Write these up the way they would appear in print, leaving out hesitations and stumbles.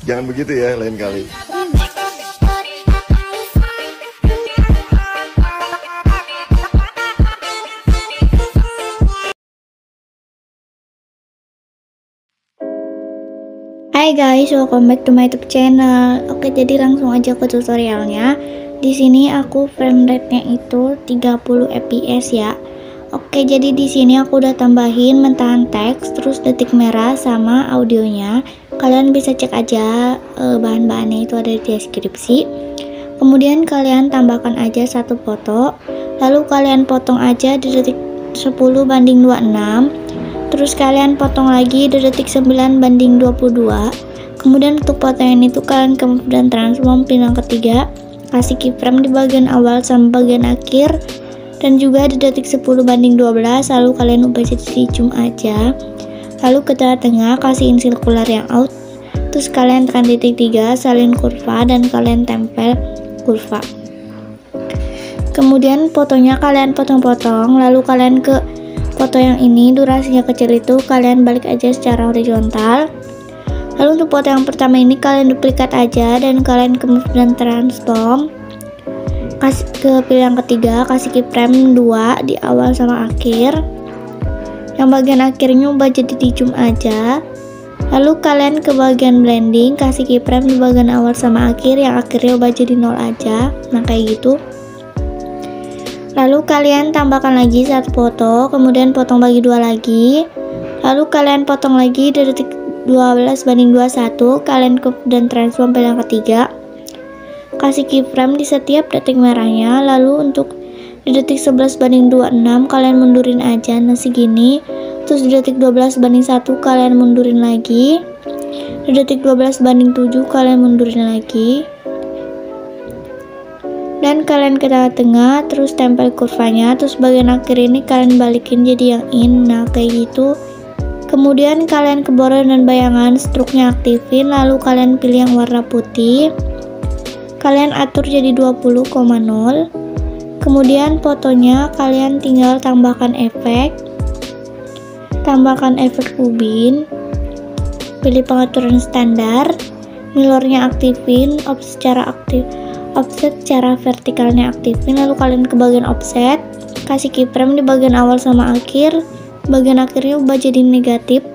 Jangan begitu ya, lain kali. Hai guys, welcome back to my YouTube channel. Oke, jadi langsung aja ke tutorialnya. Di sini aku frame rate-nya itu 30 fps ya. Oke, jadi di sini aku udah tambahin mentahan teks, terus detik merah sama audionya. Kalian bisa cek aja bahan-bahannya itu ada di deskripsi. Kemudian kalian tambahkan aja satu foto, lalu kalian potong aja di detik 10:26. Terus kalian potong lagi di detik 9:22. Kemudian untuk fotonya itu kalian ke move dan transform pilihan ketiga, kasih keyframe di bagian awal sama bagian akhir, dan juga di detik 10:12. Lalu kalian ubah jadi zoom aja, lalu ke tengah-tengah kasihin sirkular yang out. Terus kalian tekan titik 3, salin kurva, dan kalian tempel kurva. Kemudian fotonya kalian potong-potong, lalu kalian ke foto yang ini, durasinya kecil itu kalian balik aja secara horizontal. Lalu untuk foto yang pertama ini kalian duplikat aja dan kalian ke move dan transform, kasih ke pilihan ketiga, kasih keyframe 2 di awal sama akhir. Yang bagian akhirnya ubah jadi di zoom aja. Lalu kalian ke bagian blending, kasih keyframe di bagian awal sama akhir, yang akhirnya ubah jadi 0 aja. Nah kayak gitu. Lalu kalian tambahkan lagi satu foto, kemudian potong bagi 2 lagi. Lalu kalian potong lagi di detik 12:21, kalian ke dan transform pilihan ketiga. Kasih keyframe di setiap detik merahnya, lalu untuk di detik 11:26 kalian mundurin aja, nah segini. Terus di detik 12:1 kalian mundurin lagi. Di detik 12:7 kalian mundurin lagi. Dan kalian ke tengah-tengah, terus tempel kurvanya, terus bagian akhir ini kalian balikin jadi yang in. Nah kayak gitu. Kemudian kalian ke border dan bayangan, struknya aktifin, lalu kalian pilih yang warna putih, kalian atur jadi 20,0. kemudian fotonya kalian tinggal tambahkan efek ubin, pilih pengaturan standar, mirrornya aktifin, offset secara vertikalnya aktifin, lalu kalian ke bagian offset, kasih keyframe di bagian awal sama akhir, bagian akhirnya ubah jadi negatif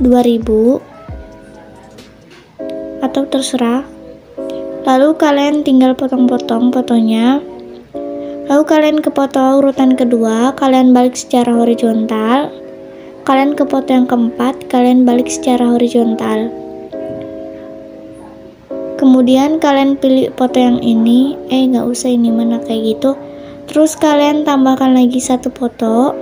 2000 atau terserah. Lalu kalian tinggal potong-potong fotonya, lalu kalian ke foto urutan kedua, kalian balik secara horizontal, kalian ke foto yang keempat, kalian balik secara horizontal. Kemudian kalian pilih foto yang ini, nggak usah ini mana kayak gitu. Terus kalian tambahkan lagi satu foto,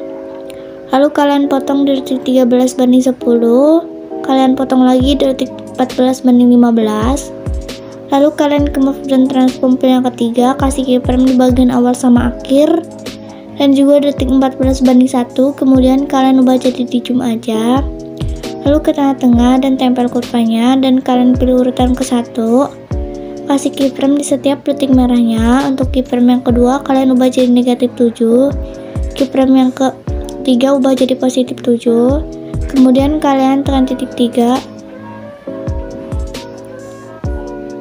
lalu kalian potong di detik 13:10, kalian potong lagi di detik 14:15. Lalu kalian ke move dan transform yang ketiga, kasih keyframe di bagian awal sama akhir, dan juga detik 14:1. Kemudian kalian ubah jadi di zoom aja. Lalu ke tengah-tengah dan tempel kurvanya, dan kalian pilih urutan ke-1, kasih keyframe di setiap detik merahnya. Untuk keyframe yang kedua kalian ubah jadi negatif 7, keyframe yang ketiga ubah jadi positif 7. Kemudian kalian tekan titik 3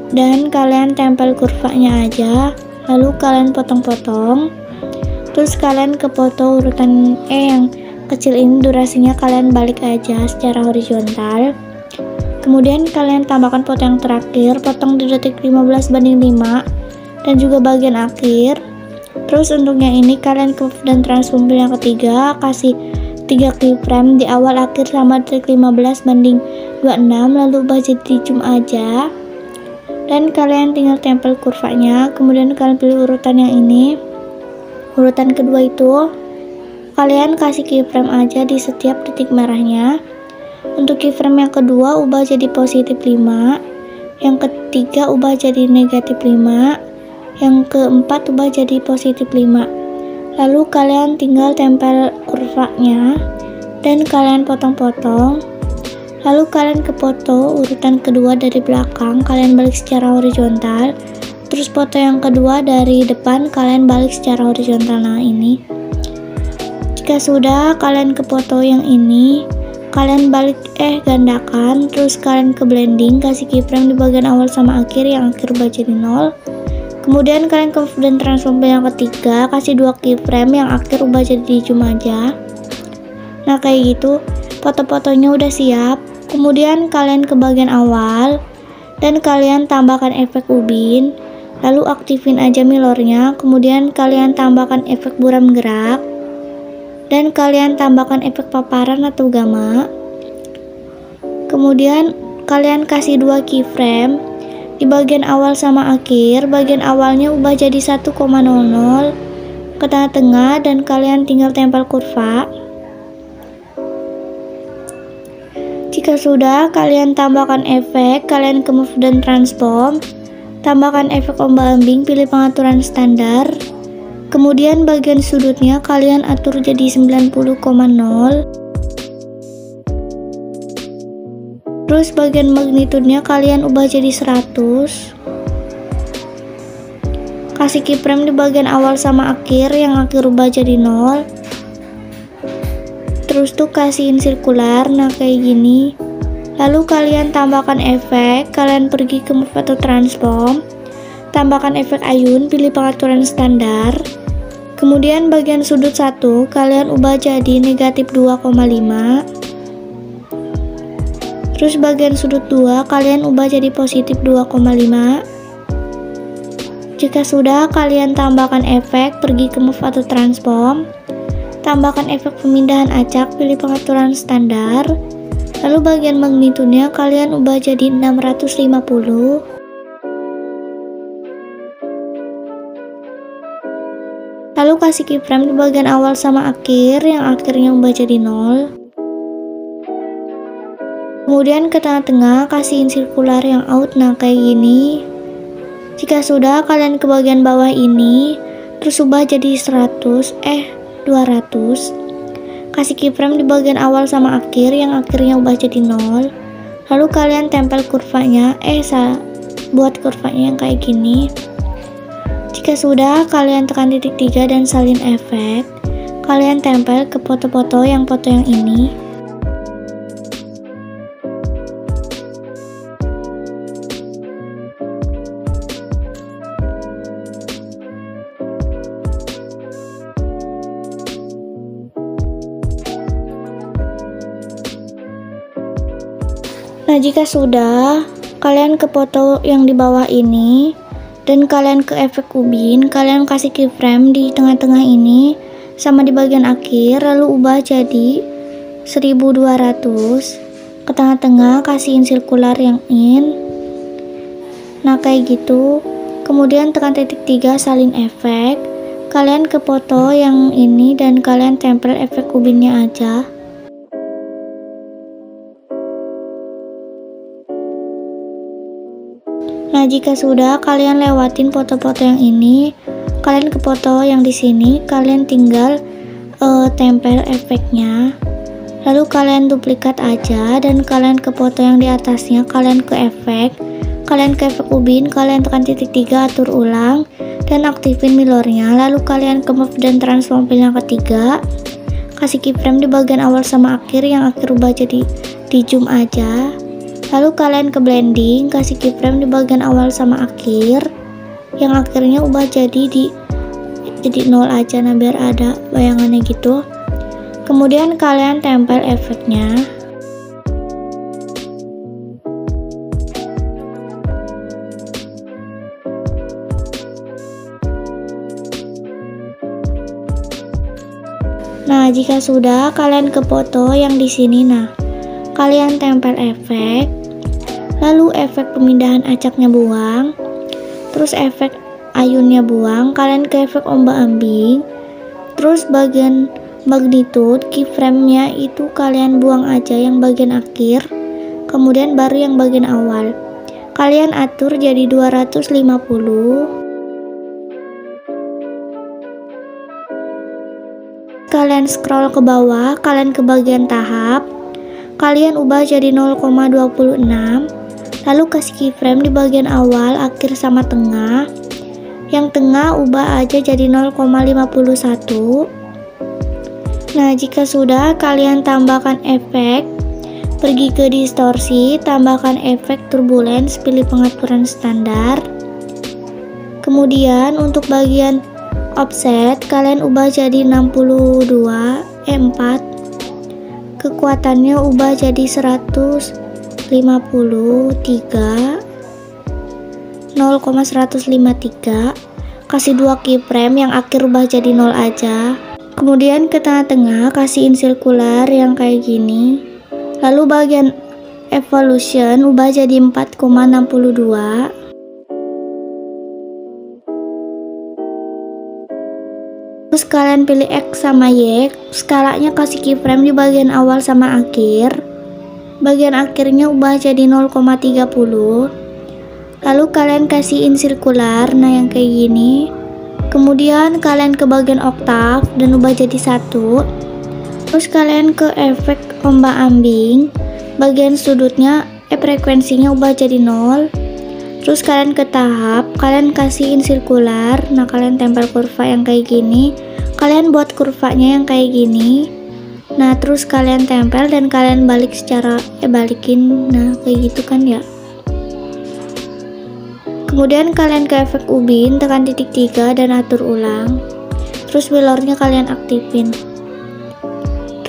dan kalian tempel kurvanya aja, lalu kalian potong-potong. Terus kalian ke foto urutan yang kecil ini, durasinya kalian balik aja secara horizontal. Kemudian kalian tambahkan foto yang terakhir, potong di detik 15:5 dan juga bagian akhir. Terus untuk yang ini kalian ke dan transform yang ketiga, kasih 3 keyframe di awal akhir sama detik 15:26, lalu ubah jadi zoom aja. Dan kalian tinggal tempel kurvanya. Kemudian kalian pilih urutan yang ini, urutan kedua itu kalian kasih keyframe aja di setiap detik merahnya. Untuk keyframe yang kedua ubah jadi positif 5, yang ketiga ubah jadi negatif 5, yang keempat ubah jadi positif 5. Lalu kalian tinggal tempel kurvanya dan kalian potong-potong. Lalu kalian ke foto urutan kedua dari belakang, kalian balik secara horizontal. Terus foto yang kedua dari depan kalian balik secara horizontal. Nah ini. Jika sudah, kalian ke foto yang ini, kalian balik gandakan, terus kalian ke blending, kasih keyframe di bagian awal sama akhir yang akhir ubah jadi 0. Kemudian kalian ke move dan transform yang ketiga, kasih 2 keyframe yang akhir ubah jadi di zoom aja. Nah kayak gitu, foto-fotonya udah siap. Kemudian kalian ke bagian awal dan kalian tambahkan efek ubin, lalu aktifin aja mirrornya. Kemudian kalian tambahkan efek buram gerak dan kalian tambahkan efek paparan atau gamma. Kemudian kalian kasih 2 keyframe di bagian awal sama akhir. Bagian awalnya ubah jadi 1,00 ke tengah-tengah dan kalian tinggal tempel kurva. Jika sudah, kalian tambahkan efek, kalian ke move dan transform, tambahkan efek ombak-ambing, pilih pengaturan standar. Kemudian bagian sudutnya kalian atur jadi 90,0. Terus bagian magnitudenya kalian ubah jadi 100. Kasih keyframe di bagian awal sama akhir yang akhir ubah jadi 0. Terus tuh kasihin sirkular, nah kayak gini. Lalu kalian tambahkan efek, kalian pergi ke move atau transform, tambahkan efek ayun, pilih pengaturan standar. Kemudian bagian sudut 1 kalian ubah jadi negatif 2,5. Terus bagian sudut 2 kalian ubah jadi positif 2,5. Jika sudah, kalian tambahkan efek, pergi ke move atau transform, tambahkan efek pemindahan acak, pilih pengaturan standar. Lalu bagian magnitudenya kalian ubah jadi 650. Lalu kasih keyframe di bagian awal sama akhir yang akhirnya ubah jadi 0. Kemudian ke tengah-tengah kasihin sirkular yang out, nah kayak gini. Jika sudah, kalian ke bagian bawah ini, terus ubah jadi 200. Kasih keyframe di bagian awal sama akhir yang akhirnya ubah jadi 0. Lalu kalian tempel kurvanya, buat kurvanya yang kayak gini. Jika sudah, kalian tekan titik 3 dan salin efek. Kalian tempel ke foto-foto yang ini. Nah, jika sudah, kalian ke foto yang di bawah ini dan kalian ke efek ubin, kalian kasih keyframe di tengah-tengah ini sama di bagian akhir, lalu ubah jadi 1200. Ke tengah-tengah kasihin sirkular yang in. Nah kayak gitu. Kemudian tekan titik 3 salin efek. Kalian ke foto yang ini dan kalian tempel efek ubinnya aja. Nah, jika sudah, kalian lewatin foto-foto yang ini, kalian ke foto yang di sini, kalian tinggal tempel efeknya. Lalu kalian duplikat aja dan kalian ke foto yang di atasnya, kalian ke efek ubin, kalian tekan titik 3, atur ulang dan aktifin mirrornya. Lalu kalian ke move dan transform yang ketiga, kasih keyframe di bagian awal sama akhir yang akhir ubah jadi di zoom aja. Lalu kalian ke blending, kasih keyframe di bagian awal sama akhir yang akhirnya ubah jadi 0 aja, nah biar ada bayangannya gitu. Kemudian kalian tempel efeknya. Nah, jika sudah, kalian ke foto yang di sini. Nah, kalian tempel efek, lalu efek pemindahan acaknya buang, terus efek ayunnya buang, kalian ke efek ombak-ambing, terus bagian magnitude keyframe-nya itu kalian buang aja yang bagian akhir, kemudian baru yang bagian awal. Kalian atur jadi 250. Kalian scroll ke bawah, kalian ke bagian tahap, kalian ubah jadi 0,26. Lalu kasih keyframe di bagian awal, akhir sama tengah. Yang tengah ubah aja jadi 0,51. Nah, jika sudah, kalian tambahkan efek Pergi ke distorsi, tambahkan efek turbulence, pilih pengaturan standar. Kemudian untuk bagian offset, kalian ubah jadi 4. Kekuatannya ubah jadi 153, 0,153. Kasih 2 keyframe, yang akhir ubah jadi 0 aja. Kemudian ke tengah-tengah kasihin sirkular yang kayak gini. Lalu bagian evolution ubah jadi 4,62. Terus kalian pilih X sama Y, skalanya kasih keyframe di bagian awal sama akhir. Bagian akhirnya ubah jadi 0,30. Lalu kalian kasihin sirkular, nah yang kayak gini. Kemudian kalian ke bagian oktav dan ubah jadi 1. Terus kalian ke efek ombak ambing, bagian sudutnya frekuensinya ubah jadi 0. Terus kalian ke tahap, kalian kasihin sirkular, nah kalian tempel kurva yang kayak gini. Kalian buat kurvanya yang kayak gini. Nah terus kalian tempel dan kalian balik secara balikin, nah kayak gitu kan ya. Kemudian kalian ke efek ubin, tekan titik 3 dan atur ulang. Terus wheelernya kalian aktifin.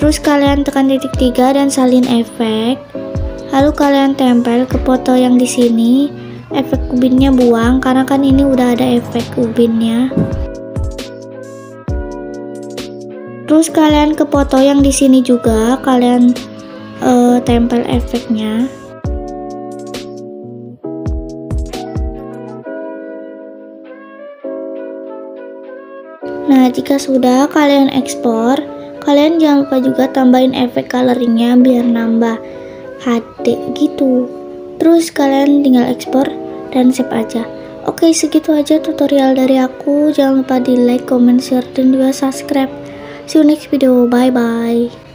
Terus kalian tekan titik 3 dan salin efek. Lalu kalian tempel ke foto yang di sini. Efek ubinnya buang karena kan ini udah ada efek ubinnya. Terus kalian ke foto yang di sini juga, kalian tempel efeknya. Nah, jika sudah kalian ekspor, kalian jangan lupa juga tambahin efek coloringnya biar nambah HD gitu. Terus kalian tinggal ekspor dan save aja. Oke, segitu aja tutorial dari aku. Jangan lupa di like, comment, share, dan juga subscribe. See you next video. Bye bye.